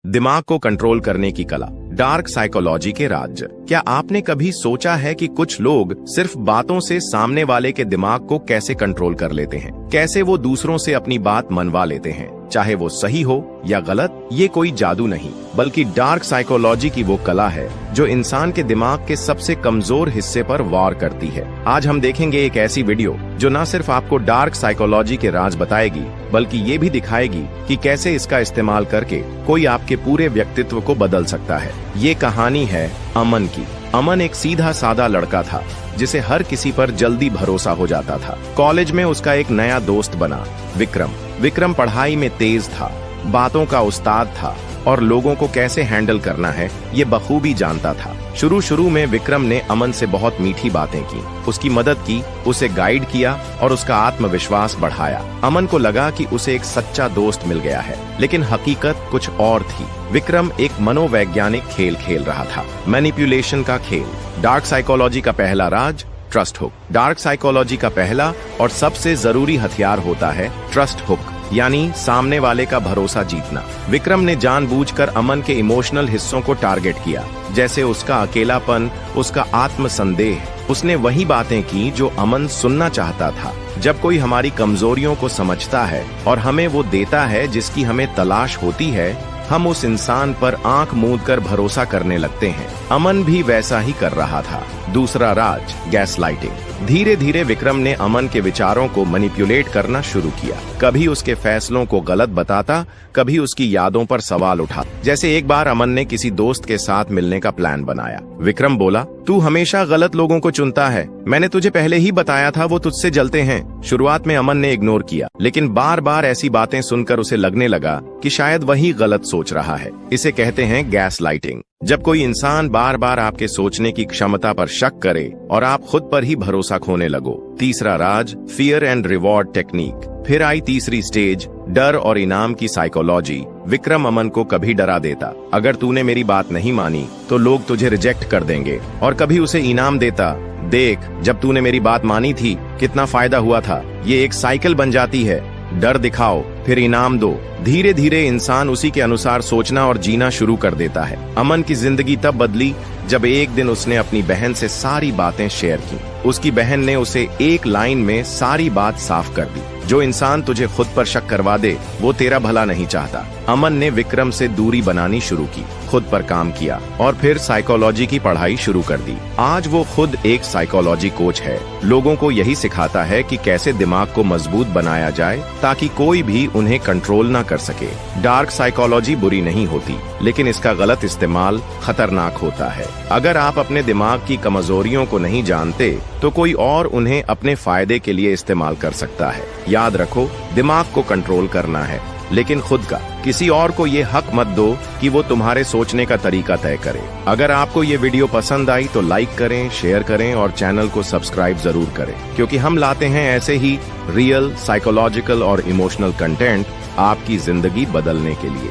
दिमाग को कंट्रोल करने की कला, डार्क साइकोलॉजी के राज्य। क्या आपने कभी सोचा है कि कुछ लोग सिर्फ बातों से सामने वाले के दिमाग को कैसे कंट्रोल कर लेते हैं? कैसे वो दूसरों से अपनी बात मनवा लेते हैं, चाहे वो सही हो या गलत? ये कोई जादू नहीं, बल्कि डार्क साइकोलॉजी की वो कला है जो इंसान के दिमाग के सबसे कमजोर हिस्से पर वार करती है। आज हम देखेंगे एक ऐसी वीडियो जो न सिर्फ आपको डार्क साइकोलॉजी के राज बताएगी, बल्कि ये भी दिखाएगी कि कैसे इसका इस्तेमाल करके कोई आपके पूरे व्यक्तित्व को बदल सकता है। ये कहानी है अमन की। अमन एक सीधा साधा लड़का था जिसे हर किसी पर जल्दी भरोसा हो जाता था। कॉलेज में उसका एक नया दोस्त बना, विक्रम। विक्रम पढ़ाई में तेज था, बातों का उस्ताद था और लोगों को कैसे हैंडल करना है ये बखूबी जानता था। शुरू में विक्रम ने अमन से बहुत मीठी बातें की, उसकी मदद की, उसे गाइड किया और उसका आत्मविश्वास बढ़ाया। अमन को लगा कि उसे एक सच्चा दोस्त मिल गया है, लेकिन हकीकत कुछ और थी। विक्रम एक मनोवैज्ञानिक खेल खेल रहा था, मैनिपुलेशन का खेल। डार्क साइकोलॉजी का पहला राज, ट्रस्ट हुक। डार्क साइकोलॉजी का पहला और सबसे जरूरी हथियार होता है ट्रस्ट हुक, यानी सामने वाले का भरोसा जीतना। विक्रम ने जानबूझकर अमन के इमोशनल हिस्सों को टारगेट किया, जैसे उसका अकेलापन, उसका आत्मसंदेह। उसने वही बातें की जो अमन सुनना चाहता था। जब कोई हमारी कमजोरियों को समझता है और हमें वो देता है जिसकी हमें तलाश होती है, हम उस इंसान पर आंख मूंद कर भरोसा करने लगते हैं। अमन भी वैसा ही कर रहा था। दूसरा राज, गैसलाइटिंग। धीरे धीरे विक्रम ने अमन के विचारों को मैनिपुलेट करना शुरू किया। कभी उसके फैसलों को गलत बताता, कभी उसकी यादों पर सवाल उठा। जैसे एक बार अमन ने किसी दोस्त के साथ मिलने का प्लान बनाया। विक्रम बोला, तू हमेशा गलत लोगों को चुनता है, मैंने तुझे पहले ही बताया था वो तुझसे जलते हैं। शुरुआत में अमन ने इग्नोर किया, लेकिन बार बार ऐसी बातें सुनकर उसे लगने लगा कि शायद वही गलत सोच रहा है। इसे कहते हैं गैसलाइटिंग। जब कोई इंसान बार बार आपके सोचने की क्षमता पर शक करे और आप खुद पर ही भरोसा खोने लगो। तीसरा राज, फियर एंड रिवॉर्ड टेक्निक। फिर आई तीसरी स्टेज, डर और इनाम की साइकोलॉजी। विक्रम अमन को कभी डरा देता, अगर तूने मेरी बात नहीं मानी तो लोग तुझे रिजेक्ट कर देंगे, और कभी उसे इनाम देता, देख जब तूने मेरी बात मानी थी कितना फायदा हुआ था। ये एक साइकिल बन जाती है, डर दिखाओ फिर इनाम दो। धीरे धीरे इंसान उसी के अनुसार सोचना और जीना शुरू कर देता है। अमन की जिंदगी तब बदली जब एक दिन उसने अपनी बहन से सारी बातें शेयर की। उसकी बहन ने उसे एक लाइन में सारी बात साफ कर दी, जो इंसान तुझे खुद पर शक करवा दे वो तेरा भला नहीं चाहता। अमन ने विक्रम से दूरी बनानी शुरू की, खुद पर काम किया और फिर साइकोलॉजी की पढ़ाई शुरू कर दी। आज वो खुद एक साइकोलॉजी कोच है, लोगों को यही सिखाता है कि कैसे दिमाग को मजबूत बनाया जाए ताकि कोई भी उन्हें कंट्रोल ना कर सके। डार्क साइकोलॉजी बुरी नहीं होती, लेकिन इसका गलत इस्तेमाल खतरनाक होता है। अगर आप अपने दिमाग की कमजोरियों को नहीं जानते तो कोई और उन्हें अपने फायदे के लिए इस्तेमाल कर सकता है। याद रखो, दिमाग को कंट्रोल करना है, लेकिन खुद का। किसी और को ये हक मत दो कि वो तुम्हारे सोचने का तरीका तय करे। अगर आपको ये वीडियो पसंद आई तो लाइक करें, शेयर करें और चैनल को सब्सक्राइब जरूर करें, क्योंकि हम लाते हैं ऐसे ही रियल, साइकोलॉजिकल और इमोशनल कंटेंट आपकी जिंदगी बदलने के लिए।